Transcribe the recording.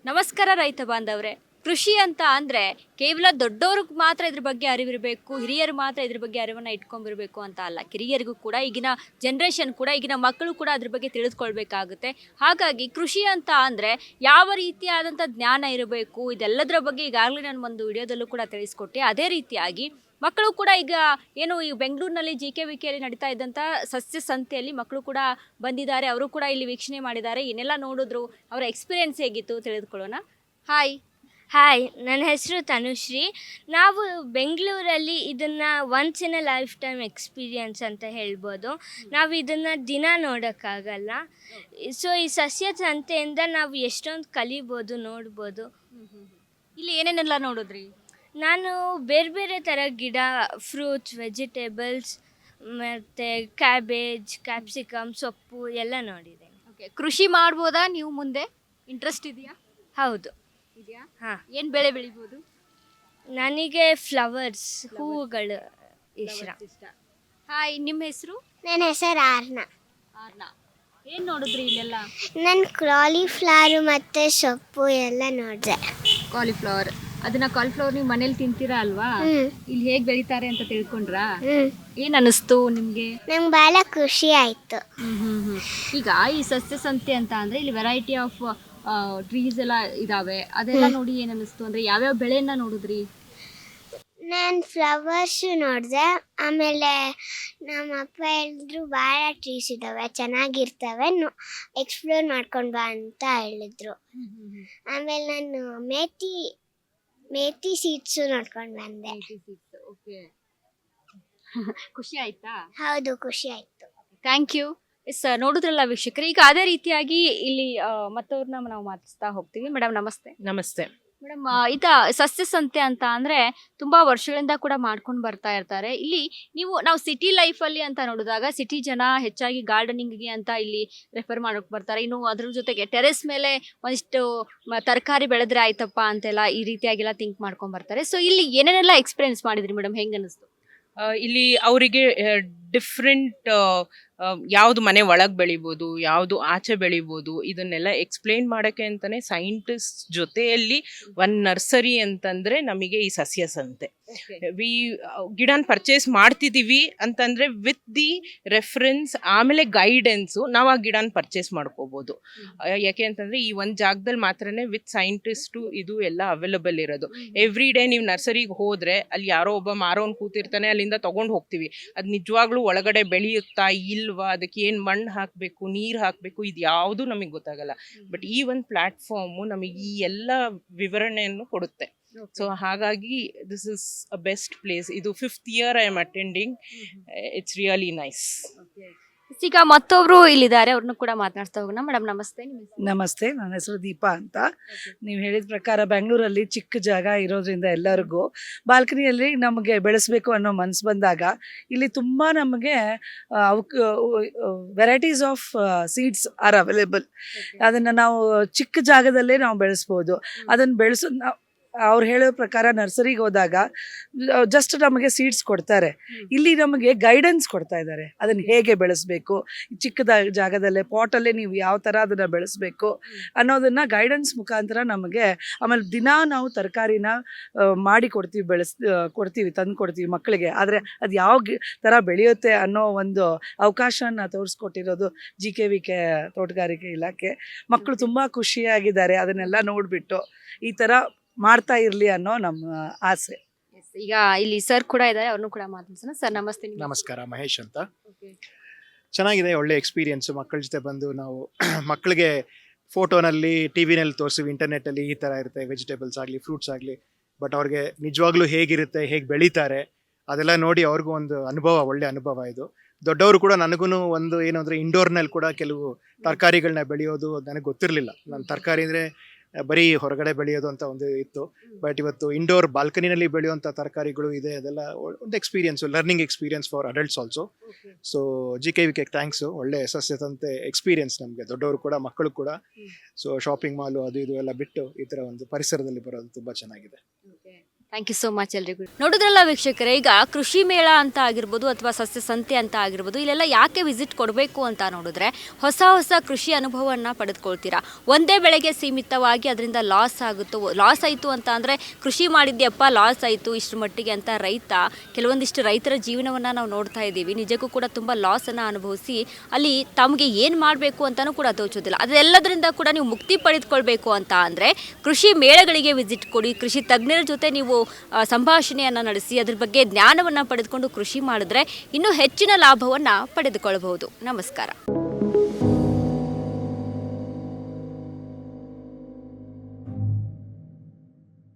ನಮಸ್ಕಾರ ರೈತ ಬಾಂಧವ್ರೆ. ಕೃಷಿ ಅಂತ ಅಂದರೆ ಕೇವಲ ದೊಡ್ಡವ್ರಿಗೆ ಮಾತ್ರ ಇದ್ರ ಬಗ್ಗೆ ಅರಿವಿರಬೇಕು, ಹಿರಿಯರು ಮಾತ್ರ ಇದ್ರ ಬಗ್ಗೆ ಅರಿವನ್ನು ಇಟ್ಕೊಂಡಿರಬೇಕು ಅಂತ ಅಲ್ಲ. ಕಿರಿಯರಿಗೂ ಕೂಡ ಈಗಿನ ಜನ್ರೇಷನ್ ಕೂಡ ಈಗಿನ ಮಕ್ಕಳು ಕೂಡ ಅದ್ರ ಬಗ್ಗೆ ತಿಳಿದುಕೊಳ್ಬೇಕಾಗುತ್ತೆ. ಹಾಗಾಗಿ ಕೃಷಿ ಅಂತ ಅಂದರೆ ಯಾವ ರೀತಿಯಾದಂಥ ಜ್ಞಾನ ಇರಬೇಕು, ಇದೆಲ್ಲದರ ಬಗ್ಗೆ ಈಗಾಗಲೇ ನಾನು ಒಂದು ವಿಡಿಯೋದಲ್ಲೂ ಕೂಡ ತಿಳಿಸ್ಕೊಟ್ಟೆ. ಅದೇ ರೀತಿಯಾಗಿ ಮಕ್ಕಳು ಕೂಡ ಈಗ ಏನು ಈ ಬೆಂಗಳೂರಿನಲ್ಲಿ JKVKಯಲ್ಲಿ ನಡೀತಾ ಇದ್ದಂಥ ಸಸ್ಯ ಸಂತೆಯಲ್ಲಿ ಮಕ್ಕಳು ಕೂಡ ಬಂದಿದ್ದಾರೆ. ಅವರು ಕೂಡ ಇಲ್ಲಿ ವೀಕ್ಷಣೆ ಮಾಡಿದ್ದಾರೆ. ಏನೆಲ್ಲ ನೋಡಿದ್ರು, ಅವರ ಎಕ್ಸ್ಪೀರಿಯೆನ್ಸ್ ಹೇಗಿತ್ತು ತಿಳಿದುಕೊಳ್ಳೋಣ. ಹಾಯ್. ಹಾಯ್, ನನ್ನ ಹೆಸರು ತನುಶ್ರೀ. ನಾವು ಬೆಂಗಳೂರಲ್ಲಿ ಇದನ್ನು once in a life time experience ಅಂತ ಹೇಳ್ಬೋದು. ನಾವು ಇದನ್ನು ದಿನ ನೋಡೋಕ್ಕಾಗಲ್ಲ. ಸೊ ಈ ಸಸ್ಯ ಸಂತೆಯಿಂದ ನಾವು ಎಷ್ಟೊಂದು ಕಲಿಬೋದು, ನೋಡ್ಬೋದು. ಇಲ್ಲಿ ಏನೇನೆಲ್ಲ ನೋಡಿದ್ರಿ? ನಾನು ಬೇರೆ ಬೇರೆ ಥರ ಗಿಡ, ಫ್ರೂಟ್ಸ್, ವೆಜಿಟೇಬಲ್ಸ್ ಮತ್ತು ಕ್ಯಾಬೇಜ್, ಕ್ಯಾಪ್ಸಿಕಮ್, ಸೊಪ್ಪು ಎಲ್ಲ ನೋಡಿದ್ದೇನೆ. ಓಕೆ, ಕೃಷಿ ಮಾಡ್ಬೋದಾ ನೀವು ಮುಂದೆ? ಇಂಟ್ರೆಸ್ಟ್ ಇದೆಯಾ? ಹೌದು. ಇದೆಯಾ? ಹಾಂ, ಏನು ಬೆಳೆ ಬೆಳಿಬೋದು? ನನಗೆ ಫ್ಲವರ್ಸ್, ಹೂವುಗಳು ಇಷ್ಟ. ಹಾಯ್, ನಿಮ್ಮ ಹೆಸರು? ನನ್ನ ಹೆಸರು ಆರ್ನಾ. ಆರ್ನಾ. ಏನು ನೋಡಿದ್ರಿ ಇಲ್ಲೆಲ್ಲ? ನಾನು ಕಾಲಿಫ್ಲವರು ಮತ್ತು ಸೊಪ್ಪು ಎಲ್ಲ ನೋಡಿದೆ. ಕಾಲಿಫ್ಲವರ್. ಅದನ್ನ ಕಾಲಿಫ್ಲವರ್ ನೀವು ಮನೇಲಿ ತಿಂತೀರಾ ಅಲ್ವಾ? ಇಲ್ಲಿ ಹೇಗೆ ಬೆಳಿತಾರೆ ಅಂತ ತಿಳ್ಕೊಂಡ್ರಾ? ಏನು ಅನ್ನಿಸ್ತು ನಿಮಗೆ? ನಂಗೆ ಭಾಳ ಖುಷಿ ಆಯಿತು. ಈಗ ಈ ಸಸ್ಯ ಸಂತೆ ಅಂತ ಅಂದರೆ ಇಲ್ಲಿ ವೆರೈಟಿ ಆಫ್ ಟ್ರೀಸ್ ಎಲ್ಲ ಇದಾವೆ. ಅದೆಲ್ಲ ನೋಡಿ ಏನು ಅನ್ನಿಸ್ತು? ಅಂದರೆ ಯಾವ್ಯಾವ ಬೆಳೆಯನ್ನ ನೋಡಿದ್ರಿ? ನಾನು ಫ್ಲವರ್ಸು ನೋಡಿದೆ. ಆಮೇಲೆ ನಮ್ಮ ಅಪ್ಪ ಹೇಳಿದ್ರು ಭಾಳ ಟ್ರೀಸ್ ಇದ್ದಾವೆ, ಚೆನ್ನಾಗಿರ್ತವೆ, ಎಕ್ಸ್ಪ್ಲೋರ್ ಮಾಡ್ಕೊಂಡು ಬಾ ಅಂತ ಹೇಳಿದ್ರು. ಆಮೇಲೆ ನಾನು ಮೇಥಿ ಸೀಡ್ಸು ನೋಡ್ಕೊಂಡು ಬಂದೆ. ಓಕೆ, ಖುಷಿ ಆಯ್ತಾ? ಹೌದು, ಖುಷಿ ಆಯಿತು. Thank you. ಎಸ್, ನೋಡಿದ್ರಲ್ಲ ವೀಕ್ಷಕರು. ಈಗ ಅದೇ ರೀತಿಯಾಗಿ ಇಲ್ಲಿ ಮತ್ತವ್ರನ್ನ ನಾವು ಮಾತಾಡ್ಸ್ತಾ ಹೋಗ್ತೀವಿ. ಮೇಡಮ್ ನಮಸ್ತೆ. ನಮಸ್ತೆ ಮೇಡಮ್, ಸಸ್ಯ ಸಂತೆ ಅಂತ ಅಂದರೆ ತುಂಬ ವರ್ಷಗಳಿಂದ ಕೂಡ ಮಾಡ್ಕೊಂಡು ಬರ್ತಾ ಇರ್ತಾರೆ. ಇಲ್ಲಿ ನಾವು ಸಿಟಿ ಲೈಫಲ್ಲಿ ಅಂತ ನೋಡಿದಾಗ ಸಿಟಿ ಜನ ಹೆಚ್ಚಾಗಿ ಗಾರ್ಡನಿಂಗ್ಗೆ ಅಂತ ಇಲ್ಲಿ ರೆಫರ್ ಮಾಡೋಕೆ ಬರ್ತಾರೆ. ಇನ್ನು ಅದ್ರ ಜೊತೆಗೆ ಟೆರೆಸ್ ಮೇಲೆ ಒಂದಿಷ್ಟು ತರಕಾರಿ ಬೆಳೆದ್ರೆ ಆಯ್ತಪ್ಪ ಅಂತೆಲ್ಲ ಈ ರೀತಿಯಾಗೆಲ್ಲ ಥಿಂಕ್ ಮಾಡ್ಕೊಂಡು ಬರ್ತಾರೆ. ಸೊ ಇಲ್ಲಿ ಏನೇನೆಲ್ಲ ಎಕ್ಸ್ಪೀರಿಯನ್ಸ್ ಮಾಡಿದ್ರಿ ಮೇಡಮ್? ಹೆಂಗೆ ಅನ್ನಿಸ್ತು? ಇಲ್ಲಿ ಅವರಿಗೆ ಡಿಫ್ರೆಂಟ್ ಯಾವುದು ಮನೆ ಒಳಗೆ ಬೆಳಿಬೋದು, ಯಾವುದು ಆಚೆ ಬೆಳಿಬೋದು, ಇದನ್ನೆಲ್ಲ ಎಕ್ಸ್ಪ್ಲೇನ್ ಮಾಡೋಕ್ಕೆ ಅಂತಲೇ ಸೈಂಟಿಸ್ಟ್ ಜೊತೆಯಲ್ಲಿ ಒಂದು ನರ್ಸರಿ ಅಂತಂದರೆ ನಮಗೆ ಈ ಸಸ್ಯ ಸಂತೆ. ಗಿಡನ ಪರ್ಚೇಸ್ ಮಾಡ್ತಿದ್ದೀವಿ ಅಂತಂದರೆ ವಿತ್ ದಿ ರೆಫರೆನ್ಸ್ ಆಮೇಲೆ ಗೈಡೆನ್ಸು ನಾವು ಆ ಗಿಡನ ಪರ್ಚೇಸ್ ಮಾಡ್ಕೋಬೋದು. ಯಾಕೆ ಅಂತಂದರೆ ಈ ಒಂದು ಜಾಗದಲ್ಲಿ ಮಾತ್ರನೇ ವಿತ್ ಸೈಂಟಿಸ್ಟು ಇದು ಎಲ್ಲ ಅವೈಲಬಲ್ ಇರೋದು. ಎವ್ರಿ ಡೇ ನೀವು ನರ್ಸರಿಗೆ ಹೋದರೆ ಅಲ್ಲಿ ಯಾರೋ ಒಬ್ಬ ಮಾರೋನ್ ಕೂತಿರ್ತಾನೆ, ಅಲ್ಲಿಂದ ತೊಗೊಂಡು ಹೋಗ್ತೀವಿ. ಅದು ನಿಜವಾಗ್ಲೂ ಒಳಗಡೆ ಬೆಳೆಯುತ್ತಾ ಇಲ್ವಾ, ಅದಕ್ಕೆ ಏನು ಮಣ್ಣು ಹಾಕಬೇಕು, ನೀರು ಹಾಕಬೇಕು, ಇದು ಯಾವುದೂ ನಮಗೆ ಗೊತ್ತಾಗಲ್ಲ. ಬಟ್ ಈ ಒಂದು ಪ್ಲ್ಯಾಟ್ಫಾರ್ಮು ನಮಗೆ ಈ ಎಲ್ಲ ವಿವರಣೆಯನ್ನು ಕೊಡುತ್ತೆ. ಸೊ ಹಾಗಾಗಿ this is a best place. ಇದು 5th year I am attending. It's really nice. ಈಗ ಮತ್ತೊಬ್ರು ಇಲ್ಲಿದ್ದಾರೆ, ಅವ್ರನ್ನ ಕೂಡ ಮಾತನಾಡ್ತಾ ಹೋಗೋಣ. ಮೇಡಮ್ ನಮಸ್ತೆ. ನಮಸ್ತೆ, ನನ್ನ ಹೆಸರು ದೀಪಾ ಅಂತ. ನೀವು ಹೇಳಿದ ಪ್ರಕಾರ ಬೆಂಗಳೂರಲ್ಲಿ ಚಿಕ್ಕ ಜಾಗ ಇರೋದ್ರಿಂದ ಎಲ್ಲರಿಗೂ ಬಾಲ್ಕನಿಯಲ್ಲಿ ನಮಗೆ ಬೆಳೆಸಬೇಕು ಅನ್ನೋ ಮನಸ್ಸು ಬಂದಾಗ ಇಲ್ಲಿ ತುಂಬ ನಮಗೆ varieties of seeds are available. ಅದನ್ನು ನಾವು ಚಿಕ್ಕ ಜಾಗದಲ್ಲೇ ನಾವು ಬೆಳೆಸ್ಬೋದು. ಅದನ್ನು ಬೆಳೆಸೋದು ನಾವು ಅವ್ರು ಹೇಳೋ ಪ್ರಕಾರ ನರ್ಸರಿಗೆ ಹೋದಾಗ ಜಸ್ಟ್ ನಮಗೆ ಸೀಡ್ಸ್ ಕೊಡ್ತಾರೆ. ಇಲ್ಲಿ ನಮಗೆ ಗೈಡೆನ್ಸ್ ಕೊಡ್ತಾ ಇದ್ದಾರೆ, ಅದನ್ನು ಹೇಗೆ ಬೆಳೆಸಬೇಕು, ಚಿಕ್ಕ ಜಾಗದಲ್ಲೇ ಪಾಟಲ್ಲೇ ನೀವು ಯಾವ ಥರ ಅದನ್ನು ಬೆಳೆಸಬೇಕು ಅನ್ನೋದನ್ನು ಗೈಡೆನ್ಸ್ ಮುಖಾಂತರ ನಮಗೆ. ಆಮೇಲೆ ದಿನ ನಾವು ತರಕಾರಿನ ಮಾಡಿ ಕೊಡ್ತೀವಿ, ತಂದು ಕೊಡ್ತೀವಿ ಮಕ್ಕಳಿಗೆ. ಆದರೆ ಅದು ಯಾವ ಥರ ಬೆಳೆಯುತ್ತೆ ಅನ್ನೋ ಒಂದು ಅವಕಾಶನ ತೋರಿಸ್ಕೊಟ್ಟಿರೋದು JKVK ತೋಟಗಾರಿಕೆ ಇಲಾಖೆ. ಮಕ್ಕಳು ತುಂಬ ಖುಷಿಯಾಗಿದ್ದಾರೆ ಅದನ್ನೆಲ್ಲ ನೋಡಿಬಿಟ್ಟು. ಈ ಥರ ಮಾಡ್ತಾ ಇರಲಿ ಅನ್ನೋ ನಮ್ಮ ಆಸೆ. ಈಗ ಇಲ್ಲಿ ಸರ್ ಕೂಡ ಇದ್ದಾರೆ, ಅವ್ರನ್ನೂ ಕೂಡ ಮಾತಾಡ್ಸೋಣ. ಸರ್ ನಮಸ್ತೆ. ನಮಸ್ಕಾರ, ಮಹೇಶ್ ಅಂತ. ಚೆನ್ನಾಗಿದೆ, ಒಳ್ಳೆ ಎಕ್ಸ್ಪೀರಿಯನ್ಸ್. ಮಕ್ಕಳ ಜೊತೆ ಬಂದು ನಾವು ಮಕ್ಕಳಿಗೆ ಫೋಟೋನಲ್ಲಿ, ಟಿವಿನಲ್ಲಿ ತೋರಿಸ್ತೀವಿ, ಇಂಟರ್ನೆಟ್ಟಲ್ಲಿ ಈ ಥರ ಇರುತ್ತೆ, ವೆಜಿಟೇಬಲ್ಸ್ ಆಗಲಿ ಫ್ರೂಟ್ಸ್ ಆಗಲಿ. ಬಟ್ ಅವ್ರಿಗೆ ನಿಜವಾಗ್ಲೂ ಹೇಗಿರುತ್ತೆ, ಹೇಗೆ ಬೆಳೀತಾರೆ ಅದೆಲ್ಲ ನೋಡಿ ಅವ್ರಿಗೂ ಒಂದು ಅನುಭವ, ಒಳ್ಳೆ ಅನುಭವ ಇದು. ದೊಡ್ಡವರು ಕೂಡ, ನನಗೂ ಒಂದು ಏನು ಅಂದರೆ ಇಂಡೋರ್ನಲ್ಲಿ ಕೂಡ ಕೆಲವು ತರಕಾರಿಗಳನ್ನ ಬೆಳೆಯೋದು ನನಗೆ ಗೊತ್ತಿರಲಿಲ್ಲ. ನಾನು ತರಕಾರಿ ಅಂದರೆ ಬರೀ ಹೊರಗಡೆ ಬೆಳೆಯೋದು ಅಂತ ಒಂದು ಇತ್ತು. ಬಟ್ ಇವತ್ತು ಇಂಡೋರ್ ಬಾಲ್ಕನಿನಲ್ಲಿ ಬೆಳೆಯುವಂಥ ತರಕಾರಿಗಳು ಇದೆ. ಅದೆಲ್ಲ ಒಂದು experience, learning experience for adults also. So JKVK thanks, ಒಳ್ಳೆ ಸಸ್ಯದಂತೆ ಎಕ್ಸ್ಪೀರಿಯನ್ಸ್ ನಮಗೆ, ದೊಡ್ಡವರು ಕೂಡ ಮಕ್ಕಳು ಕೂಡ. ಸೊ ಶಾಪಿಂಗ್ ಮಾಲು ಅದು ಇದು ಎಲ್ಲ ಬಿಟ್ಟು ಈ ಥರ ಒಂದು ಪರಿಸರದಲ್ಲಿ ಬರೋದು ತುಂಬ ಚೆನ್ನಾಗಿದೆ. ಥ್ಯಾಂಕ್ ಯು ಸೋ ಮಚ್ ಎಲ್ರಿಗೂ. ನೋಡಿದ್ರಲ್ಲ ವೀಕ್ಷಕರೇ, ಈಗ ಕೃಷಿ ಮೇಳ ಅಂತ ಆಗಿರ್ಬೋದು ಅಥವಾ ಸಸ್ಯ ಸಂತೆ ಅಂತ ಆಗಿರ್ಬೋದು, ಇಲ್ಲೆಲ್ಲ ಯಾಕೆ ವಿಸಿಟ್ ಕೊಡಬೇಕು ಅಂತ ನೋಡಿದ್ರೆ ಹೊಸ ಹೊಸ ಕೃಷಿ ಅನುಭವವನ್ನು ಪಡೆದುಕೊಳ್ತೀರಾ. ಒಂದೇ ಬೆಳೆಗೆ ಸೀಮಿತವಾಗಿ ಅದರಿಂದ ಲಾಸ್ ಆಯಿತು ಅಂತ ಅಂದರೆ ಕೃಷಿ ಮಾಡಿದ್ಯಪ್ಪ ಲಾಸ್ ಆಯಿತು ಇಷ್ಟು ಮಟ್ಟಿಗೆ ಅಂತ ಕೆಲವೊಂದಿಷ್ಟು ರೈತರ ಜೀವನವನ್ನು ನಾವು ನೋಡ್ತಾ ಇದ್ದೀವಿ. ನಿಜಕ್ಕೂ ಕೂಡ ತುಂಬ ಲಾಸನ್ನು ಅನುಭವಿಸಿ ಅಲ್ಲಿ ತಮಗೆ ಏನು ಮಾಡಬೇಕು ಅಂತಲೂ ಕೂಡ ತೋಚೋದಿಲ್ಲ. ಅದೆಲ್ಲದರಿಂದ ಕೂಡ ನೀವು ಮುಕ್ತಿ ಪಡೆದುಕೊಳ್ಬೇಕು ಅಂತ ಅಂದರೆ ಕೃಷಿ ಮೇಳಗಳಿಗೆ ವಿಸಿಟ್ ಕೊಡಿ. ಕೃಷಿ ತಜ್ಞರ ಜೊತೆ ನೀವು ಸಂಭಾಷಣೆಯನ್ನು ನಡೆಸಿ ಅದ್ರ ಬಗ್ಗೆ ಜ್ಞಾನವನ್ನು ಪಡೆದುಕೊಂಡು ಕೃಷಿ ಮಾಡಿದ್ರೆ ಇನ್ನೂ ಹೆಚ್ಚಿನ ಲಾಭವನ್ನು ಪಡೆದುಕೊಳ್ಳಬಹುದು. ನಮಸ್ಕಾರ.